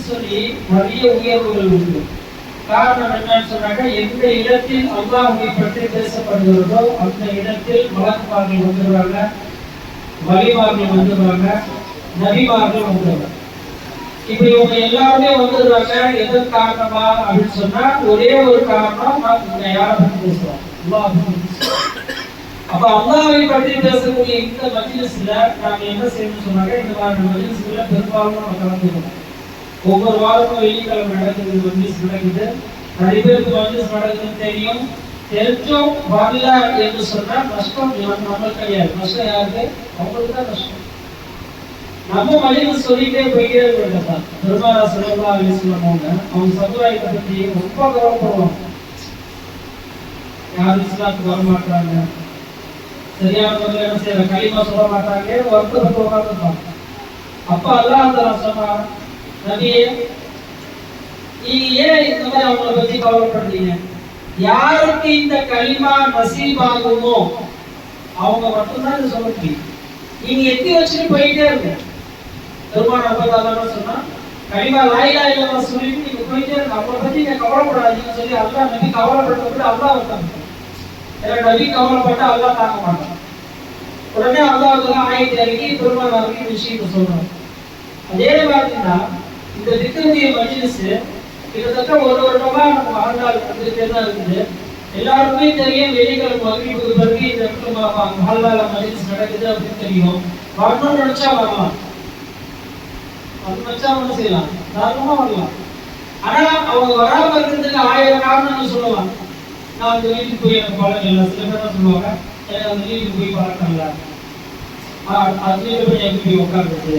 சொல்லி நிறைய உயர்வுகள் உண்டு. காரணம் என்னன்னு சொன்னாக்க, எந்த இடத்தில் அல்லாஹ்வை பற்றி பேசப்படுகிறதோ அந்த இடத்தில் மலக்குமார்கள் வந்துடுவாங்க, வலிமார்கள் வந்துடுவாங்க, நபிமார்கள் வந்துடுவாங்க. இப்ப இவங்க எல்லாருமே வந்துடுறாங்க. எதன் காரணமா அப்படின்னு சொன்னா, ஒரே ஒரு காரணம், யாரை பற்றி பேசுறோம்? அப்ப அல்லாஹ்வை பற்றி பேசக்கூடிய இந்த மஜ்லிஸ்ல நாங்க என்ன செய்யணும்னு சொன்னாங்க, இந்த மாதிரி மஜ்லிஸ்ல பெரும்பாலும் நம்ம கலந்துக்கணும். ஒவ்வொரு வாரமும் வெள்ளிக்கிழமை நடக்குது, மஜ்லிஸ் நடக்குது. நிறைய பேருக்கு மஜ்லிஸ் நடக்குதுன்னு தெரியும். தெரிஞ்சும் வரல என்று சொன்னா நஷ்டம் நம்மளுக்கு கிடையாது. நஷ்டம் யாருக்கு? அவங்களுக்கு தான் நஷ்டம். நம்ம மஜ்லிஸ் சொல்லிட்டே போயிட்டே இருக்க பெருமாள் ஸல்லல்லாஹு அலைஹி வஸல்லம் அவங்க சமுதாயத்தை பத்தி ரொம்ப கவலைப்படுவாங்க. யாரும் இஸ்லாத்துக்கு வர மாட்டாங்க, சரியான முறையில் என்ன செய்யற களிமா சொல்ல மாட்டாங்க, வருத்தப்பட்டு உட்கார்ந்துருப்பாங்க. அப்ப அல்லாஹ் தஆலா சொன்னான், நபியே நீங்க ஏன் இந்த மாதிரி அவங்கள பத்தி கவலைப்படுறீங்க? யாருக்கு இந்த களிமா நசீபாகுமோ அவங்க மட்டும்தான் இதை சொல்ல முடியும். நீங்க எத்தி வச்சுட்டு போயிட்டே இருங்க. பெருமாள் அல்லாஹ் சொன்னா, களிமா லா இலாஹா இல்லல்லாஹ் சொல்லிட்டு நீங்க போயிட்டே இருங்க, அவங்கள பத்தி நீங்க கவலைப்படாதீங்கன்னு சொல்லி அல்லாஹ் நபி கவலைப்பட்டது அல்லாஹ் வந்தாங்க. நபி கவலைப்பட்டா அல்லாஹ் தாங்க மாட்டான். உடனே அல்லாஹ் ஆயத்தை இறக்கி பெருமாள் அவர்கள் விஷயத்தை சொல்றாங்க. அதே மாதிரினா இந்த திக்ருடைய மஜ்லிஸ் கிட்டத்தட்ட ஒரு வருடமா நம்ம வாழ்நாள் வந்துட்டே தான் இருக்குது. எல்லாருக்குமே தெரியும், வெள்ளிக்கிழமை மகரிபுக்கு பிறகு இந்த இடத்துல வாழ்நாள் மஜ்லிஸ் நடக்குது அப்படின்னு தெரியும். வரணும்னு நினைச்சா வரலாம், நினைச்சா ஒண்ணு செய்யலாம், தாராளமா வரலாம். ஆனா அவங்க வராம இருக்கிறதுக்கு 1000 காரணங்கள் சொல்லலாம். நான் அந்த வீட்டுக்கு போய் எனக்கு பழக்கம் இல்லை. சில பேர் தான் சொல்லுவாங்க, எனக்கு அந்த வீட்டுக்கு போய் பழக்கம் இல்லை, அது போய் எப்படி போய் உட்கார்றது,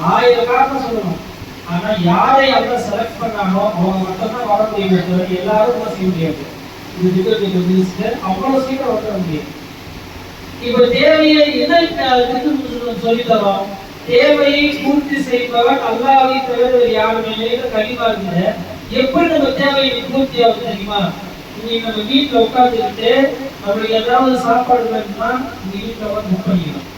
1000 காரணம் சொல்லணும். ஆனா யாரை அவங்க செலக்ட் பண்ணானோ அவங்க மட்டும்தான் வர முடியும். எல்லாரும் கூட செய்ய முடியாது. இந்த திட்டத்தை அவ்வளவு சீக்கிரம் வர முடியும். இப்ப தேவையை எதை சொல்லி தரோம்? தேவையை பூர்த்தி செய்பவர் அல்லாஹ்வை தவிர யாருமே இல்லை. கலிமா இருக்குது. எப்படி நம்ம தேவையை பூர்த்தி ஆகுது தெரியுமா? இன்னைக்கு நம்ம வீட்டுல உட்கார்ந்துக்கிட்டு நம்மளுக்கு ஏதாவது சாப்பாடு வேணும்னா இந்த வீட்டுல வந்து புக் பண்ணிக்கலாம்.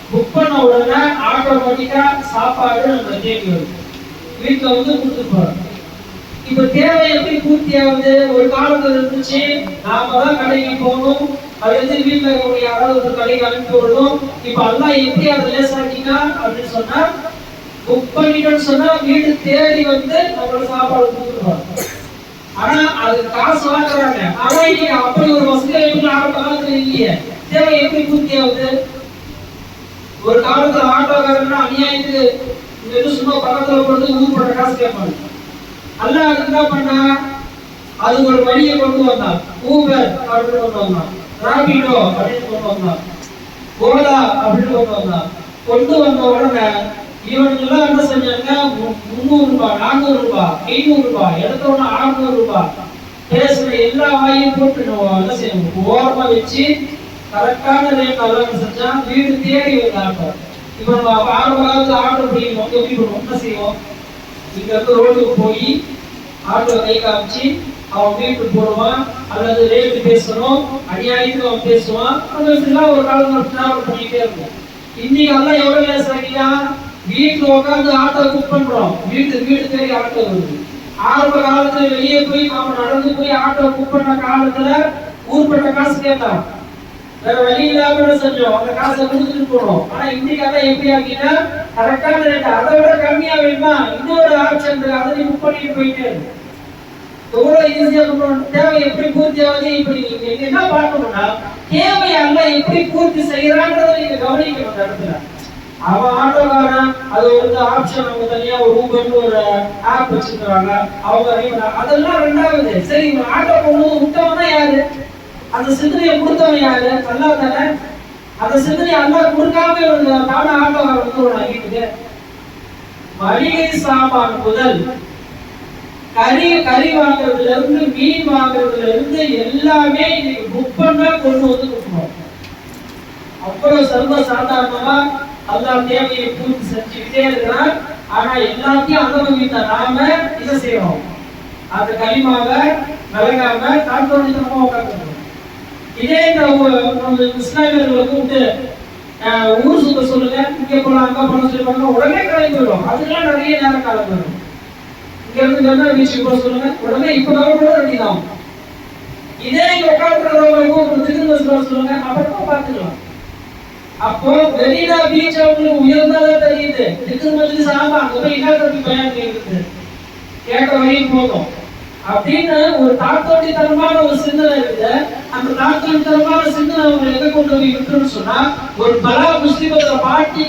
புக் பண்ண உடனே ஆட்டோமேட்டிக்கா சாப்பாடு நம்ம தேடி வருது, வீட்டுல வந்து கொடுத்துட்டு போறோம். இப்ப தேவை எப்படி பூர்த்தி ஆகுது? ஒரு காலத்துல இருந்துச்சு, நாம தான் கடைக்கு போகணும், அது வந்து வீட்டுல இருக்கக்கூடிய யாராவது ஒரு கடைக்கு அனுப்பி விடணும். இப்ப அல்லாஹ் எப்படி அதை லேசாக்கினா அப்படின்னு சொன்னா, புக் பண்ணிட்டோம்னு சொன்னா வீடு தேடி வந்து நம்மளோட சாப்பாடு கொடுத்துருவாங்க. ஆனா அது காசு வாங்குறாங்க. ஆனா இன்னைக்கு அப்படி ஒரு வசதி ஆரம்ப காலத்துல இல்லையே. தேவை எப்படி பூர்த்தி ஆகுது? ஒரு காலத்துல ஆட்டோக்காரன்னா அநியாயத்துக்கு சும்மா பக்கத்துல போறது ஊர் போடுற காசு கேட்பாங்க. அல்லாஹ் அதுக்கு என்ன பண்ணா, அது ஒரு வழியை கொண்டு வந்தான். ஊபர் அப்படின்னு கொண்டு வந்தான், ராபிடோ அப்படின்னு கொண்டு வந்தான், ஓலா அப்படின்னு கொண்டு வந்தான். கொண்டு வந்த உடனே இவனுக்கெல்லாம் என்ன செஞ்சாங்க, 300 ரூபாய், 400 ரூபாய், 500 ரூபாய், எடுத்தவன 600 ரூபாய் பேசுற எல்லா வாயும் போட்டு என்ன செய்யணும், ஓரமா வச்சு கரெக்டான ரேட் எல்லாம் செஞ்சா வீடு தேடி வந்து ஆட்டோ. இப்ப நம்ம ஆரம்ப காலத்துல ஆட்டோ பிடிக்கணும், எப்படி பண்ணுவோம், என்ன செய்வோம், இங்க இருந்து ரோடுக்கு போய் ஆட்டோ கை காமிச்சு அவன் வீட்டுக்கு போடுவான், அல்லது ரேட்டு பேசணும், அநியாயத்துக்கு அவன் பேசுவான். அதெல்லாம் ஒரு காலம் டிராவல் பண்ணிட்டே இருக்கும். இன்னைக்கு எல்லாம் எவ்வளவு லேசாக்கியா, வீட்டுல உட்காந்து ஆட்டோ புக் பண்றோம், வீடு தேடி ஆட்டோ வருது. ஆரம்ப காலத்துல வெளியே போய் நாம நடந்து போய் ஆட்டோ புக் பண்ண காலத்துல ஊர்பட்ட காசு கேட்டான், வேற வழி இல்லாம செஞ்சோம், அந்த காசை கொடுத்துட்டு போறோம். ஆனா இன்னைக்கு அதான் எப்படி ஆகினா, கரெக்டான ரேட் அதை விட கம்மியா வேணுமா, இன்னொரு ஆப்ஷன் இருக்கு, அதை புக் பண்ணிட்டு போயிட்டே இருக்கு. எவ்வளவு ஈஸியா பண்ணுவோம். தேவை எப்படி பூர்த்தி ஆகுது? இப்படி நீங்க என்ன பார்க்கணும்னா, தேவையை எல்லாம் எப்படி பூர்த்தி செய்யறான்றதை நீங்க கவனிக்கணும். அந்த இடத்துல அவன் ஆட்டோக்காரன் அது ஒரு ஆப்ஷன், அவங்க தனியா ஒரு ஊபர்னு ஒரு ஆப் வச்சிருக்காங்க, அவங்க அதெல்லாம் ரெண்டாவது. சரி, ஆட்டோ போகணும் விட்டவன் தான் யாரு? அந்த சிந்தனையை கொடுத்தவன் யாரு? அல்லாஹ் தானே. அந்த சிந்தனையை அல்லாஹ் கொடுக்காம தானே ஆட்டோக்காரன் வந்து ஒரு வீட்டுக்கு மளிகை சாமான் முதல் கறி வாங்குறதுல இருந்து மீன் வாங்குறதுல இருந்து எல்லாமே இன்னைக்கு புக் பண்ணா கொண்டு வந்து கொடுக்கணும். அவ்வளவு சர்வ சாதாரணமா அல்லாஹ் தேவையை பூர்த்தி செஞ்சுக்கிட்டே இருக்கிறான். ஆனா எல்லாத்தையும் அனுபவித்த நாம இதை செய்யறோம், அந்த களிமாவை விளங்காம தாழ்த்தோடித்தனமா உட்காந்துருக்கோம். இதே இந்த இஸ்லாமியர்களை கூப்பிட்டு ஊர் சுத்த சொல்லுங்க, இங்க போலாம் அங்க போலாம் சொல்லுவாங்க, உடனே கிளம்பி போயிடும். அதுக்கெல்லாம் நிறைய நேரம் காலம் வரும். இங்க இருந்து என்ன பீச்சுக்கு போக சொல்லுங்க, உடனே இப்ப நம்ம கூட வேண்டியதான். இதே இங்க உட்காந்துருக்கிறவங்களுக்கும் திரும்ப சொல்லுங்க, அப்புறமா பார்த்துக்கலாம். அப்போ மெரினா பீச் அவங்களுக்கு உயர்ந்ததா தெரியுது. திக்கு மஜ்லிஸ் ஆமா அங்க போய் என்ன தப்பி பயன் கேக்குது, கேட்ட வரையும் போதும் அப்படின்னு ஒரு தாத்தோட்டித்தனமான ஒரு சிந்தனை இருக்குது. அந்த தாத்தோட்டித்தனமான சிந்தனை அவங்க எங்க கொண்டு போய் விட்டுன்னு சொன்னா, ஒரு பலா முஸ்லிமத்தை பாட்டி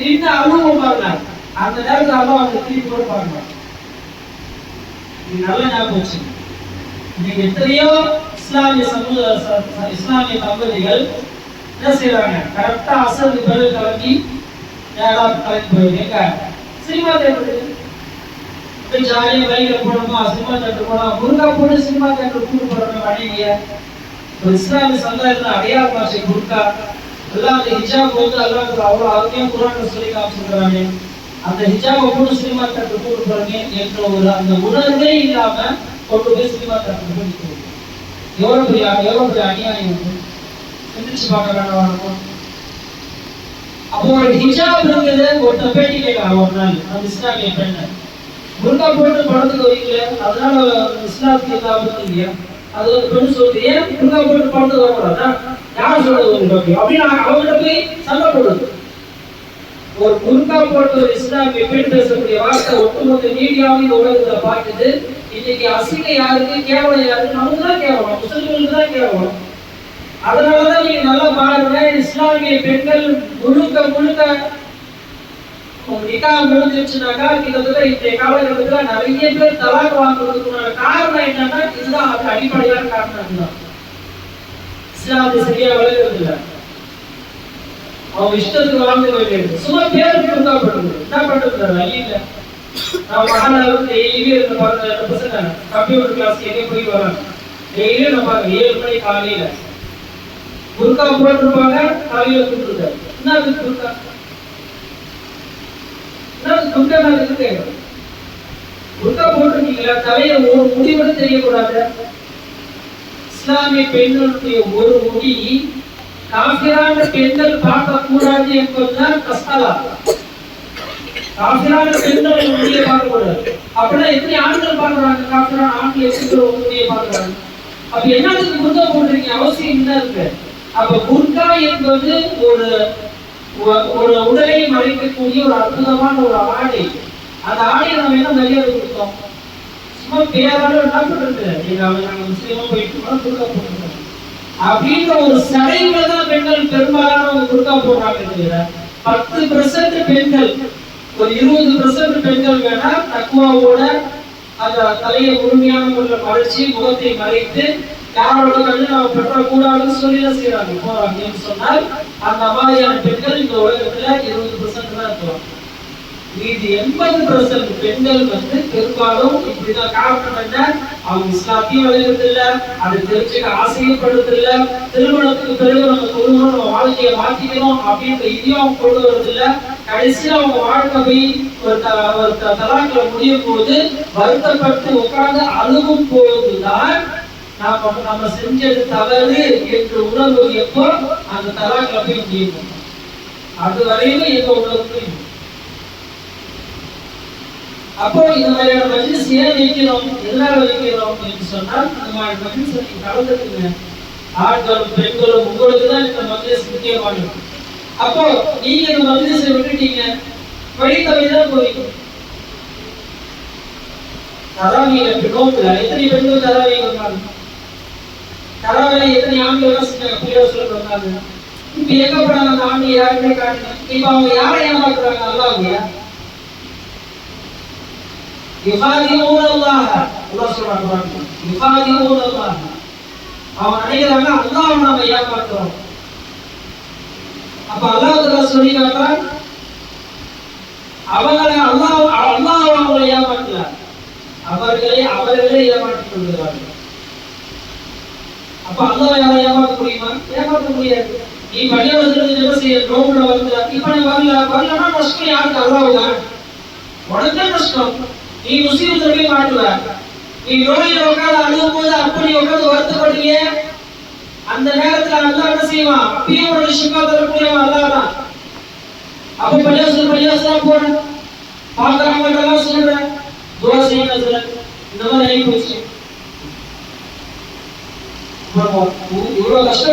நின்று அழுவம் பாருங்க. அந்த நேரத்தில் அல்லா அவங்க திருப்பி கூட பாருங்க. இது நல்ல ஞாபகம் வச்சு. இன்னைக்கு எத்தனையோ இஸ்லாமிய இஸ்லாமிய தம்பதிகள் என்ன செய்யறாங்க, கரெக்டா அசருக்கு பிறகு கிளம்பி நேரா கிளம்பி போயிருங்க சினிமா தேட்டருக்கு. ஜாலியா பைக்ல போனோமா சினிமா தேட்டர் போனா புர்கா போட்டு சினிமா தேட்டர் கூட்டு போறோம். மனைவிய ஒரு இஸ்லாமிய சமுதாயத்துல அடையாள பாஷை புர்கா எல்லாம் அந்த ஹிஜாப் வந்து எல்லாம் அவ்வளவு அருமையா குரான்ல சொல்லி காமிச்சிருக்கிறாங்க. அந்த ஹிஜாபை போட்டு சினிமா தேட்டர் கூட்டு போறீங்க என்ற ஒரு அந்த உணர்வே இல்லாம கொண்டு போய் சினிமா தேட்டர் போய் எவ்வளவு பெரிய அநியாயம் வந்து சிந்திச்சு பார்க்க வேண்டாம். அப்போ ஒரு ஹிஜாப் இருக்குது. ஒரு பேட்டி கேட்கலாம் ஒரு நாள் அந்த இஸ்லாமிய பெண்ணை, புர்கா போட்டு படத்துக்கு வரீங்களே அதனால இஸ்லாத்துக்கு எந்த ஆபத்தும் இல்லையா? அது ஒரு பெண்ணு சொல்லுது, ஏன் புர்கா போட்டு படத்துக்கு வரக்கூடாதா, யார் சொல்றது அப்படின்னு அவங்ககிட்ட போய் சண்டை போடுறது. ஒரு புர்கா போட்டு ஒரு இஸ்லாமிய பெண் பேசக்கூடிய வார்த்தை ஒட்டுமொத்த மீடியாவும் இந்த உலகத்துல பார்க்குது. இன்னைக்கு அசிங்க யாருக்கு, கேவலம் யாருக்கு, நமக்கு தான் கேவலம், முஸ்லிம்களுக்கு தான் கேவலம். அதனாலதான் நீங்க நல்லா பாருங்க, இஸ்லாமிய பெண்கள் முழுக்க நிக்கா முடிஞ்சிருச்சுனாக்கா கிட்டத்தட்ட இன்றைய காலகட்டத்துல நிறைய பேர் தலாக் வாங்குறதுக்குள்ள காரணம் என்னன்னா இதுதான். அது அடிப்படையான காரணம் இதுதான். இஸ்லாத்தை சரியா வளர்கிறது இல்லை, அவங்க இஷ்டத்துக்கு வாழ்ந்து வேண்டியது. சும்மா பேருக்கு கொடுக்கப்படுது. என்ன பண்றது வழி இல்லை. நம்ம மகாநகரம் டெய்லியும் இருக்க பாருங்க, பசங்க கம்ப்யூட்டர் கிளாஸ் எங்கே போய் வராங்க. டெய்லியும் நம்ம 7 மணி காலையில புர்கா போட்டிருப்பாங்க, காலையில கூப்பிட்டுருக்காரு. என்ன அது புர்கா, புர்கா போட்டிருக்கீங்களா, தலையில ஒரு முடி கூட தெரியக்கூடாது. இஸ்லாமிய பெண்களுடைய ஒரு முடி காஃபிரான பெண்கள் பார்க்க கூடாது என்பதுதான் கஸ்தலா. காஃபிரான பெண்கள் முடியை பார்க்க கூடாது. அப்படின்னா எப்படி ஆண்கள் பார்க்கறாங்க, காஃபிரான ஆண்கள் எப்படி முடியை பார்க்கறாங்க? அப்ப என்னத்துக்கு புர்கா போட்டிருக்கீங்க, அவசியம் என்ன இருக்கு? அப்ப புர்கா என்பது ஒரு ஒரு உடலை மறைக்கக்கூடிய ஒரு அற்புதமான ஒரு ஆடை. அந்த ஆடையை நம்ம என்ன மரியாதை கொடுத்தோம்? சும்மா பேரால என்ன பண்றது, நாங்க முஸ்லீமா போயிட்டு புர்கா போட்டுருக்கோம் அப்படின்ற ஒரு சடையில தான் பெண்கள் பெரும்பாலான புர்கா போடுறாங்க. 10% பெண்கள், ஒரு 20% பெண்கள் வேணா தக்குவாவோட அந்த தலையை முழுமையான முறையில் மறைச்சு முகத்தை மறைத்து யாரோட கண்ணு நம்ம பெற்றக்கூடாதுன்னு சொல்லி செய்யறாங்க போறாங்கன்னு சொன்னால், அந்த மாதிரியான பெண்கள் இந்த உலகத்துல 20% தான் இருக்கலாம். மீதி 80% பெண்கள் வந்து பெரும்பாலும் இப்படிதான். காரணம் என்ன, அவங்க இஸ்லாத்தையும் வளர்கிறது இல்லை, அதை தெரிஞ்சுக்க ஆசைப்படுறது இல்லை, திருமணத்துக்கு பிறகு நம்ம குடும்பம் நம்ம வாழ்க்கையை மாற்றிக்கணும் அப்படின்ற இதையும் அவங்க கொண்டு வருது இல்லை. கடைசியில் அவங்க வாழ்க்கை போய் ஒரு தலாக்களை முடியும் போது வருத்தப்பட்டு உட்கார்ந்து அழுகும் போதுதான் நம்ம செஞ்சது தவறு என்று உணர்வு எப்போ அந்த தலாக்களை போய் முடியும். அது வரையிலும் எங்க உணர்வு. அப்போ இந்த மாதிரியான மஜ்லிஸ் ஏன் வைக்கிறோம், எதனால வைக்கிறோம் என்று சொன்னால், இந்த மாதிரி மஜ்லிஸ் நீங்க கலந்துக்குங்க. ஆண்களும் பெண்களும் உங்களுக்கு தான் இந்த மஜ்லிஸ் முக்கியமானது. அப்போ நீங்க இந்த மஜ்லிஸை விட்டுட்டீங்க, வழி தவறிதான் போவீங்க. தராவியில நோக்குல எத்தனை பெண்கள் தராவி வந்தாங்க, தராவில எத்தனை ஆண்கள் செஞ்சாங்க, பிள்ளைய சொல்ல வந்தாங்க. இப்ப எங்க போனாங்க அந்த ஆண்கள், யாருமே காட்டுங்க. இப்ப அவங்க யாரை ஏமாத்துறாங்க, அல்லாஹ்வையா? யுகாதிஊன அல்லாஹ், அல்லாஹ் சொல்றாங்க யுகாதிஊன அல்லாஹ். அவங்க நினைக்கிறாங்க அல்லாஹ்வை நாம ஏமாத்துறோம். அப்ப அல்லாஹ் தஆலா சொல்லி காட்டுறான், அவங்களை அல்லாஹ் அவங்களை ஏமாற்றல, அவர்களே ஏமாற்றிக் கொள்கிறார்கள். அப்ப அல்லாஹ் யாரை ஏமாற்ற முடியுமா? ஏமாற்ற முடியாது. நீ பள்ளிவாசலுக்கு என்ன செய்ய, நோம்புல வந்து இப்ப நீ வரலன்னா நஷ்டம் யாருக்கு? அல்லாஹ்வுக்கு. உனக்கு நஷ்டம். நீ முஸ்லிம்களை போய் மாட்டுவ. நீ நோயில உட்காந்து அழுகும் போது அப்படி உட்காந்து வருத்தப்படுவிய, அந்த நேரத்துல அல்லாஹ் என்ன செய்வான்? அப்பயும் உனக்கு ஷிஃபா தரக்கூடியவன் அல்லாஹ் தான். அப்ப பள்ளிவாசல் போற பாக்குறவங்கள்ட்ட சொல்றேன், துவா செய்யுங்க.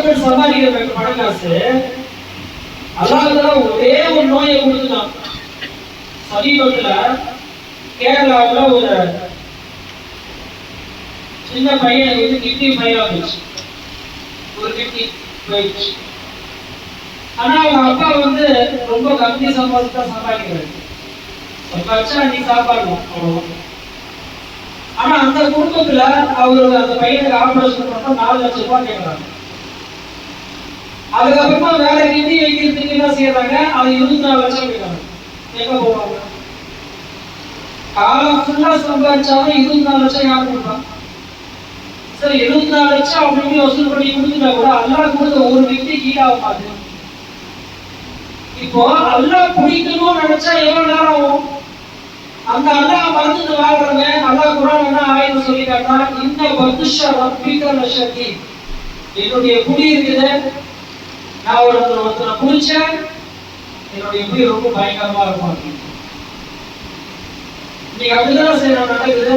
கஷ்டப்பட்டு சம்பாதிக்கிற பணம் காசு அல்லாஹ் ஒரே ஒரு நோயை கொடுத்துட்டான். சமீபத்துல கேரளாவுல ஒரு சின்ன பையனுக்கு வந்து கிட்னி ஃபெயில் ஆயிடுச்சு. ஒரு கிட்னி போயிடுச்சு. ஆனா அவங்க அப்பா வந்து ரொம்ப கம்மி சம்பாதிச்சா சம்பாதிக்கிறாரு. சம்பாதிச்சா நீ சாப்பாடுவோம் அவ்வளவு. ஆனா அந்த குடும்பத்துல அவரு அந்த பையனுக்கு ஆபரேஷன் பண்ணா 4 லட்சம் ரூபாய் கேட்கறாங்க. அதுக்கப்புறமா வேற கிட்னி வைக்கிறதுக்கு என்ன செய்யறாங்க, அது 24 லட்சம் கேட்கறாங்க. எங்க போவாங்க? காலம் ஃபுல்லா சம்பாதிச்சாலும் 24 லட்சம் யாரு கொடுப்பாங்க? சரி 24 லட்சம் அப்படின்னு வசூல் பண்ணி கொடுத்துட்டா கூட அல்லாஹ் கொடுத்த ஒரு கிட்னி ஈடாக மாட்டேன். இப்போ அல்லாஹ் பிடிக்கணும்னு நினைச்சா எவ்வளவு நேரம் ஆகும்? அந்த அல்லாஹ் மறந்துட்டு வாழ்றவங்க அல்லாஹ் குர்ஆன் என்ன ஆயத்து சொல்லி காட்டுறா, இன்ன பத்ஷ ரப்பிக லஷதீத். என்னுடைய புடி இருக்குது, நான் ஒருத்தனை புடிச்சேன், என்னுடைய புடி ரொம்ப பயங்கரமா இருக்கும். நீங்க அப்படிதான் செய்யற நடக்குது.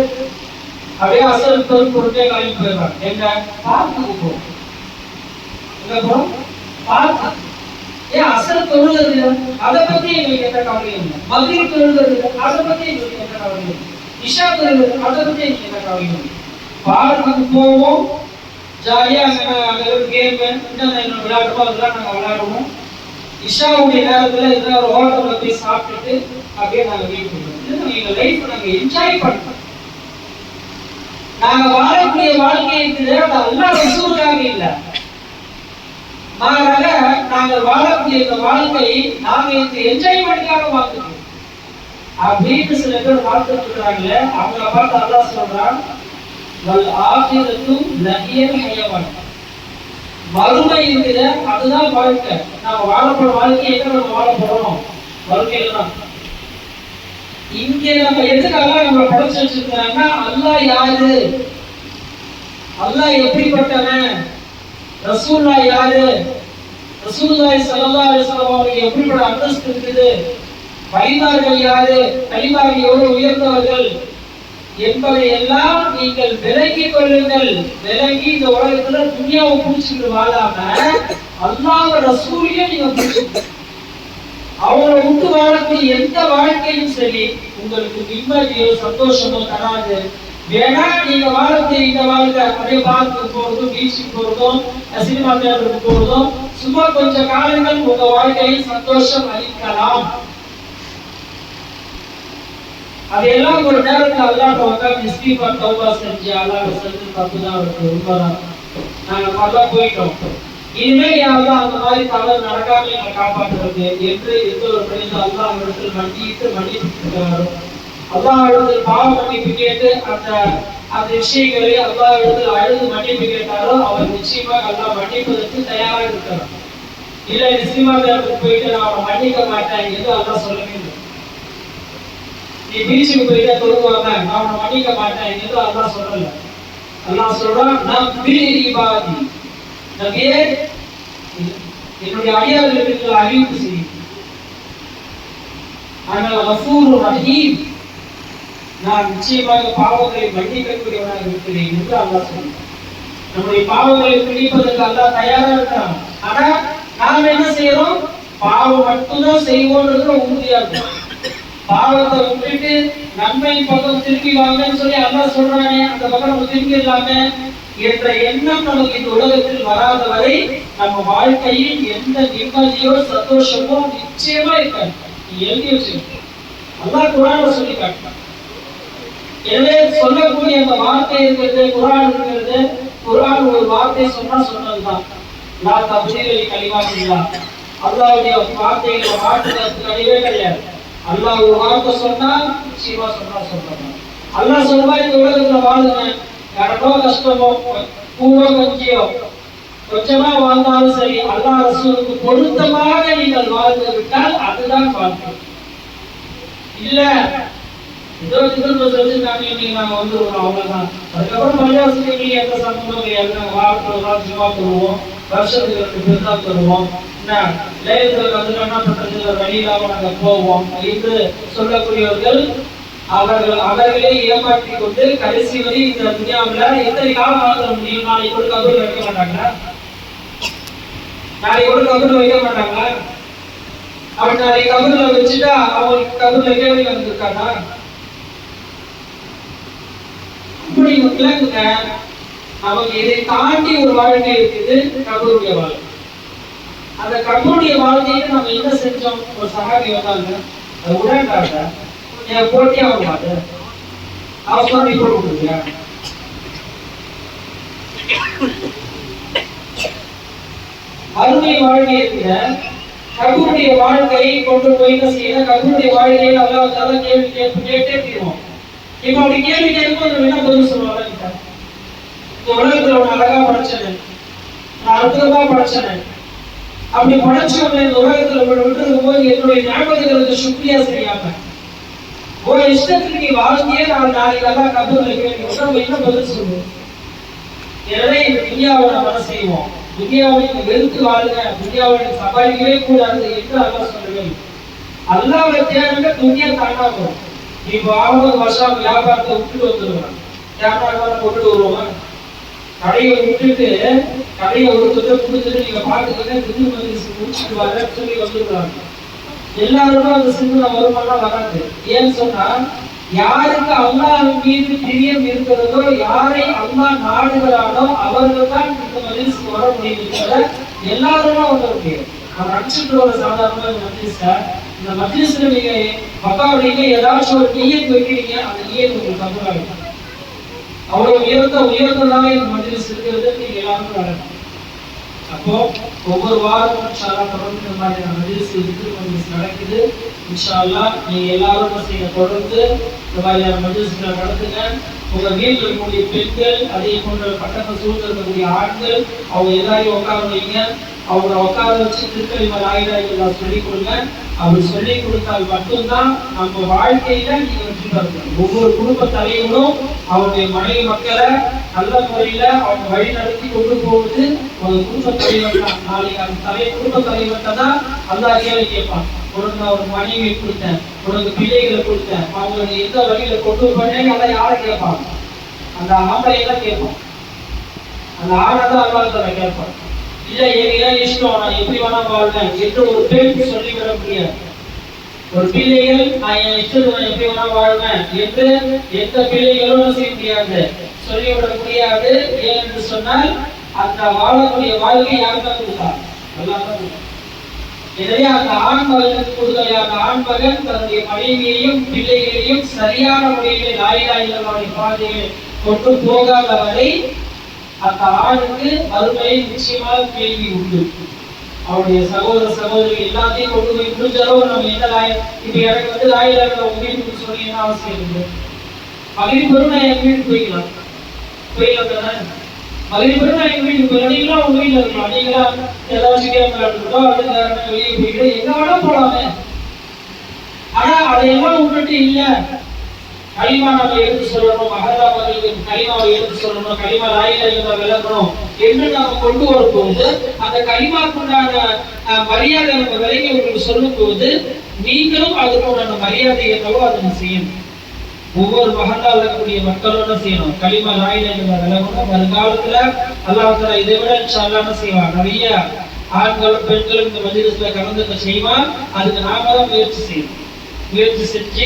அப்படியே அசல் பொருட்களே கிளம்பி போயிடுறாங்க. எங்க பார்க்குக்கு போகும், எங்க போறோம் பார்க்க. ஏன் அசல் தொழுகிறது அதை பத்தி எங்களுக்கு எந்த கவலையும் இல்லை. மகிழ் தொழுகிறது அதை பத்தி எங்களுக்கு எந்த கவலையும் இல்லை. இஷா தொழுகிறது அதை பத்தி எங்களுக்கு எந்த கவலையும் இல்லை. பார்க்குக்கு போவோம், ஜாலியா அங்க கேம் இன்னும் விளையாடுவோம், அதெல்லாம் நாங்க விளையாடுவோம். இஷாவுடைய நேரத்துல ஏதாவது ஒரு ஹோட்டல்ல போய் சாப்பிட்டுட்டு அப்படியே நாங்க வீட்டுக்கு போயிடுவோம். எங்க லைஃப் நாங்க என்ஜாய் பண்றோம். நாங்க வாழக்கூடிய வாழ்க்கை இருக்குது, அது அல்லாஹ் ரசூலுக்காக இல்ல. மாறாக நாங்கள் வாழக்கூடிய இந்த வாழ்க்கை நாங்க இந்த என்ஜாய்மெண்ட்காக வாழ்ந்துட்டோம் அப்படின்னு சில பேர் வாழ்ந்துட்டு இருக்காங்களே, அவங்கள பார்த்து அல்லாஹ் சொல்றான், வல் ஆகிரத்து லஹியல் ஹயவான். மறுமை இருக்குது, அதுதான் வாழ்க்கை. நாம வாழப்போற வாழ்க்கை எங்க நம்ம வாழ போறோம்? வாழ்க்கையில தான். இங்கே நம்ம எதுக்காக நம்ம படைச்சு வச்சிருக்கிறாங்கன்னா, அல்லாஹ் யாரு, அல்லாஹ் எப்படிப்பட்டவன், ரசூலுல்லாஹ் யாரு, ரசூலுல்லாஹி ஸல்லல்லாஹு அலைஹி வஸல்லம் அவங்களுக்கு எப்படிப்பட்ட அந்தஸ்து இருக்குது, வலிமார்கள் யாரு, கலிமார்கள் எவ்வளவு உயர்ந்தவர்கள் என்பதை எல்லாம் நீங்கள் விளங்கிக் கொள்ளுங்கள். விளங்கி இந்த உலகத்துல துன்யாவை புடிச்சுட்டு வாழாம அல்லாஹ் ரசூலையும் நீங்க புடிச்சுக்கணும். அவங்களை விட்டு வாழக்கூடிய எந்த வாழ்க்கையும் சரி உங்களுக்கு நிம்மதியோ சந்தோஷமோ தராது. வேணா நீங்க வாழக்கூடிய இந்த வாழ்க்கை அப்படியே பார்க்கு போறதும், பீச்சுக்கு போறதும், சினிமா தியேட்டருக்கு போறதும் சும்மா கொஞ்ச காலங்கள் உங்க வாழ்க்கையில் சந்தோஷம் அளிக்கலாம். அதெல்லாம் ஒரு நேரத்துல அல்லாஹ் உட்கார்ந்து இஸ்திக்பார் தௌபா செஞ்சு அல்லாஹ் செஞ்சு தப்புதான் இருக்கு, உண்மைதான், நாங்க நல்லா போயிட்டோம், இனிமேல் யாரும் அந்த மாதிரி தவறு நடக்காம எங்களை காப்பாற்றுறது என்று எந்த ஒரு மனிதன் அல்லாஹ் இடத்தில் மன்னிப்பு அல்லாஹ் இடத்தில் பாவ மன்னிப்பு கேட்டு அந்த விஷயங்களை அல்லாஹ் இடத்தில் அழுது மன்னிப்பு கேட்டாரோ அவர் நிச்சயமாக அல்லாஹ் மன்னிப்பதற்கு தயாராக இருக்கிறார். இல்ல சினிமா தேட்டருக்கு போயிட்டு நான் அவனை மன்னிக்க மாட்டேன் என்று அல்லாஹ் சொல்லவே இல்லை. நீ பீச்சுக்கு போயிட்டா தொழுவாங்க, நான் அவனை மன்னிக்க மாட்டேன் என்று அல்லாஹ் சொல்லல. அல்லாஹ் சொல்றான், நபி இபாதி, நபியே என்னுடைய அடியார்களுக்கு அறிவிப்பு செய்யும், ஆனால் கஃபூர் ரஹீம், நான் நிச்சயமாக பாவங்களை மன்னிக்கக்கூடியவனாக இருக்கிறேன் என்று அல்லாஹ் சொல்றான். நம்முடைய பாவங்களை மன்னிப்பதற்கு அல்லாஹ் தயாரா இருக்கிறான். ஆனா நாம் என்ன செய்யறோம்? பாவம் மட்டும்தான் செய்வோம்ன்ற உறுதியா இருக்கும். பாவத்தை விட்டுட்டு நன்மை பக்கம் திரும்பி வாங்கன்னு சொல்லி அல்லாஹ் சொல்றானே, அந்த பக்கம் நம்ம திரும்பி இல்லாம என்ற எண்ணம் நமக்கு இந்த உலகத்தில் வராத வரை நம்ம வாழ்க்கையில் எந்த நிம்மதியோ சந்தோஷமோ நிச்சயமா இருக்காது. நீ எழுதி வச்சிருக்க அல்லாஹ் குர்ஆன்ல சொல்லி காட்டுறான். எனவே சொல்லக்கூடிய அந்த வார்த்தை இருக்கிறது, குர்ஆன் இருக்கிறது. குர்ஆன் ஒரு வார்த்தை சொன்னதுதான். லா தப்தீல கலிமாத்தில்லாஹ், அல்லாஹ்வுடைய வார்த்தைகளை மாற்றுவதற்கு கிடையவே கிடையாது. அல்லாஹ் ஒரு வார்த்தை சொன்னா நிச்சயமா சொல்றான். அல்லாஹ் சொல்றா, இந்த உலகத்துல வாழுங்க, கடனோ கஷ்டமோ கூடோ கஞ்சியோ கொஞ்சமா வாழ்ந்தாலும் சரி அல்லாஹ் ரசூலுக்கு பொருத்தமாக நீங்கள் வாழ்ந்து விட்டால் அதுதான் வாழ்க்கை. இல்ல ஏதோ வச்சிருக்காங்க நாங்க வந்துருவோம் அவ்வளவுதான். அதுக்கப்புறம் பள்ளிவாசலுக்கு எந்த சம்பந்தம் கிடையாது. நாங்க வாரத்தில் ஜும்மா தருவோம், வருஷத்துக்கு 2 பெருந்தா தருவோம், என்ன லைஃப்ல வந்து என்ன பண்றது வழியிலாம நாங்க போவோம் என்று சொல்லக்கூடியவர்கள் அவர்களே ஏமாற்றிக் கொண்டு கடைசி வரை இந்த துனியாவுல எத்தனை காலம் வாழ்ந்துட முடியும்? நாளைக்கு ஒரு கபூர் வைக்க மாட்டாங்க. நாளைக்கு கூட கபூர்ல வைக்க மாட்டாங்களா? அவன் நாளைக்கு கபூர்ல வச்சுட்டா அவங்களுக்கு கபூர்ல கேள்வி வந்திருக்காதா? அப்படி இல்லைங்க. அவங்க இதை தாண்டி ஒரு வாழ்க்கை இருக்குது, கபருடைய வாழ்க்கை. அந்த கபருடைய வாழ்க்கையில நம்ம என்ன செஞ்சோம்? ஒரு சகாபி வந்தாங்க, அது உடன்டாங்க, என் போட்டி ஆக மாட்டேன் அவசரம் நீ போட்டு கொடுக்குறியா? அருமை வாழ்க்கை இருக்கிற கபருடைய வாழ்க்கையை கொண்டு போய் செய்ய கபருடைய வாழ்க்கையை அல்லாஹ் கேள்வி கேட்டே தீர்வோம். இப்ப அப்படி கேள்வி கேட்கும்போது என்ன பதில் சொல்லுவாங்க? இந்த உலகத்துல ஒண்ணு அழகா படைச்சேன், நான் அற்புதமா படைச்சேன், அப்படி படைச்சவங்க இந்த உலகத்துல விட்டுருக்கும் போது என்னுடைய ஞாபகங்களுக்கு சுக்ரியா செய்யாம ஒரு இஷ்டத்துக்கு நீ வாழ்க்கையே நான் நாளைக்கு எல்லாம் கபூர்ல கேட்க என்ன பதில் சொல்லுவோம்? எனவே இந்த துனியாவை நம்ம செய்வோம், துனியாவை வெறுத்து வாழுங்க, துனியாவை சம்பாதிக்கவே கூடாது என்று அல்லாஹ் சொல்லவே. அல்லாஹ்வை தேடுங்க, துனியா தானா வரும். இப்போ 50 வருஷம் வியாபாரத்தை விட்டுட்டு வந்துடுவாங்க, வியாபாரம் கொண்டுட்டு வருவாங்க. கடையை விட்டுட்டு கடையை ஒருத்தர் கொடுத்துட்டு நீங்க பாத்துக்கிட்ட திரு முடிச்சுட்டு வர சொல்லி வந்துடுறாங்க. எல்லாருக்கும் அந்த சிந்தனை வருமானம் வராது. ஏன்னு சொன்னா, யாருக்கு அல்லாஹ் மீது பிரியம் இருக்கிறதோ, யாரை அல்லாஹ் நாடுகிறானோ அவர்கள் தான் இந்த மஜ்லிஸ்க்கு வர முடியும். எல்லாருமே வர முடியும். அவர் அடிச்சுட்டு வர சாதாரணமா மஜ்லிஸ் சார். இந்த மஜ்லிஸ்ல நீங்க மக்காவுடைய ஏதாச்சும் ஒரு நியத் வைக்கிறீங்க, அந்த நியத் உங்களுக்கு கபூலாகும். அவ்வளவு உயர்ந்ததாக இந்த மஜ்லிஸ் இருக்கிறது. நீங்க எல்லாரும் நடக்கும். அப்போ ஒவ்வொரு வாரமும் இன்ஷா அல்லாஹ் தொடர்ந்து இந்த மாதிரியான மஜ்லிஸ் நடக்குது. இன்ஷா அல்லாஹ் நீங்க எல்லாரும் செய்ய தொடர்ந்து இந்த மாதிரியான மஜ்லிஸ்களை நடத்துங்க. உங்க வீட்டில் இருக்கக்கூடிய பெண்கள், அதே போன்ற பக்கத்தில் சூழ்ந்து இருக்கக்கூடிய ஆண்கள், அவங்க எல்லாரையும் உட்கார வைங்க. அவங்க உட்கார வச்சு திருக்கலிமா லா இலாஹா இல்லல்லாஹ் சொல்லிக் கொடுங்க. அப்படி சொல்லிக் கொடுத்தால் மட்டும்தான் நம்ம வாழ்க்கையில நீங்க வெற்றி பெறணும். ஒவ்வொரு குடும்ப தலைவரும் அவருடைய மனைவி மக்களை நல்ல முறையில அவங்க வழி நடத்தி கொண்டு போவது ஒரு குடும்ப தலைவர் தான். நாளைக்கு அந்த குடும்ப தலைவர்கிட்ட தான் அல்லாஹ் கேள்வி கேட்பான். உனக்கு நான் ஒரு மனைவி கொடுத்தேன், உனக்கு பிள்ளைகளை கொடுத்தேன், அவங்களை எந்த வழியில கொண்டு போனேன்னு எல்லாம் யாரை கேட்பாங்க? அந்த ஆம்பளையெல்லாம் கேட்பான். அந்த ஆணை தான் அல்லாஹ் கேட்பான். இல்ல ஏன் இஷ்டம், நான் எப்படி வேணா வாழ்வேன் என்று ஒரு பெண் சொல்லிவிட முடியாது. ஒரு பிள்ளைகள் நான் என் இஷ்டத்தை நான் எப்படி வேணா வாழ்வேன் என்று எந்த பிள்ளைகளும் செய்ய முடியாது, சொல்லிவிட முடியாது. ஏன் என்று சொன்னால் அந்த வாழக்கூடிய வாழ்க்கை யாருதான் கொடுத்தார்? அல்லாஹ் தான் கொடுத்தார். எனவே அந்த ஆண் மகனுக்கு கொடுக்கலையா, அந்த ஆண் மகன் தன்னுடைய மனைவியையும் பிள்ளைகளையும் சரியான முறையில் லா இலாஹா இல்லல்லாஹ் பாதையை கொண்டு போகாத வரை அந்த ஆணுக்கு மறுமையில் நிச்சயமாக கேள்வி உண்டு. அவருடைய சகோதர சகோதரி எல்லாத்தையும் கொண்டு போய் முடிஞ்சளவு நம்ம என்ன இப்ப எனக்கு வந்து லா இலாஹா இல்லல்லாஹ் உங்க வீட்டுக்கு சொல்லி என்ன அவசியம் இருக்கு? மகிழ்ச்சி பெரும் நான் எங்க வீட்டுக்கு போய்க்கலாம் தானே. மகிழ்ச்சி பெரும் நான் எங்க வீட்டுக்கு போயிடலாம், உங்க வீட்டுல இருக்கலாம். நீங்களா ஏதாச்சும் கேம் விளையாடுறதோ அல்லது வெளியே போயிட்டு எங்க வேணா போலாமே. ஆனா அதையெல்லாம் விட்டுட்டு இல்ல, கலிமா நம்ம எடுத்து சொல்லணும், மகல்லா மக்களுக்கு கலிமாவை எடுத்து சொல்லணும், கலிமா லா இலாஹா இல்லல்லாஹ் விளக்கணும் என்று நம்ம கொண்டு வரும்போது அந்த கலிமாக்குண்டான மரியாதை நம்ம விலகி உங்களுக்கு சொல்லும் போது நீங்களும் அதுக்குண்டான மரியாதை என்னவோ அதை செய்யணும். ஒவ்வொரு மகல்லாவில் இருக்கக்கூடிய மக்களோட செய்யணும். கலிமா லா இலாஹா இல்லல்லாஹ் விளக்கணும். வருங்காலத்துல அல்லாஹ் தஆலா இதை விட இன்ஷா அல்லாஹ் செய்வான். நிறைய ஆண்களும் பெண்களும் இந்த மஜ்லிஸ்ல கலந்துக்க செய்வான். அதுக்கு நாம தான் முயற்சி செய்யணும். முயற்சி செஞ்சு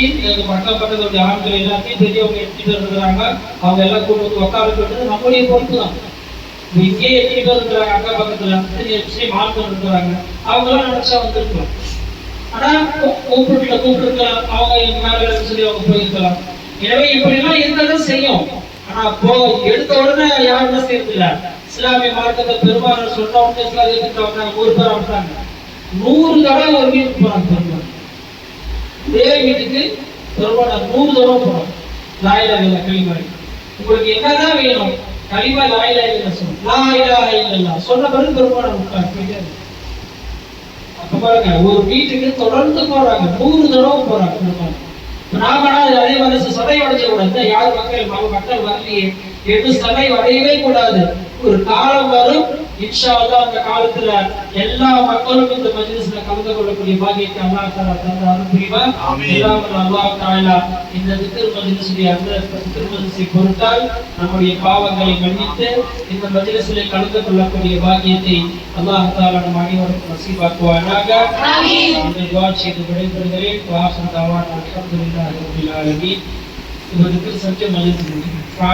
பக்கத்துல ஆண்கள் எல்லாத்தையும் பெரியவங்க எத்தனை பேர் இருக்கிறாங்க அவங்க எல்லாம் கூட்டு வந்து உட்கார போட்டு நம்முடைய பொறுப்பு தான். இங்கே எத்தனை பேர் இருக்கிறாங்க அக்கா பக்கத்துல ஆண்கள் இருக்கிறாங்க, அவங்க எல்லாம் நினைச்சா வந்துருக்கலாம். ஆனா கூப்பிட்டுருக்கலாம், அவங்க எங்க மேல சொல்லி அவங்க போயிருக்கலாம். எனவே இப்படி எல்லாம் இருக்கதான் செய்யும். ஆனா எடுத்த உடனே யாருமே செய்யறதில்ல. இஸ்லாமிய மார்க்கத்தை பெரும்பாலும் சொன்ன உடனே இஸ்லாமிய 100 பேர் வந்துட்டாங்க. 100 தடவை ஒரு வீட்டுக்கு போறாங்க. ஒரே வீட்டுக்கு பெரும்பாலும் 100 தடவை போறோம். லா இலாஹா இல்லல்லாஹ் கலிமா. உங்களுக்கு என்னதான் வேணும்? கலிமா லா இலாஹா இல்லல்லாஹ் சொல்லணும். லா இலாஹா இல்லல்லாஹ் சொன்ன பிறகு பெரும்பாலும் உட்கார்ந்து அப்ப பாருங்க, ஒரு வீட்டுக்கு தொடர்ந்து போறாங்க, 100 தடவை போறாங்க. நாம அதே மாதிரி சதை உடைஞ்ச கூடாது. யார் மக்கள் வரலையே என்று சதை அடையவே கூடாது. ஒரு காலம் வரும், இன்ஷா அல்லாஹ் அந்த காலத்துல எல்லா மக்களும் இந்த மஜ்லிஸ்ல கலந்து கொள்ளக்கூடிய பாக்கியத்தை அல்லாஹ் தஆலா தந்து அருள் புரிவார். எல்லாம் அல்லாஹ் தஆலா இந்த திக்ர் மஜ்லிஸுடைய அந்த திக்ர் மஜ்லிஸை பொறுத்தால் நம்முடைய பாவங்களை மன்னித்து இந்த மஜ்லிஸிலே கலந்து கொள்ளக்கூடிய பாக்கியத்தை அல்லாஹ் தஆலா நம் அனைவருக்கும் நசீபாக்குவானாக. ஆமீன். இந்த துஆ செய்து விடைபெறுகிறேன். வா ஆகிரு தஅவானா அல்ஹம்துலில்லாஹி ரப்பில் ஆலமீன். இது திக்ர் சஞ்ச மஜ்லிஸ்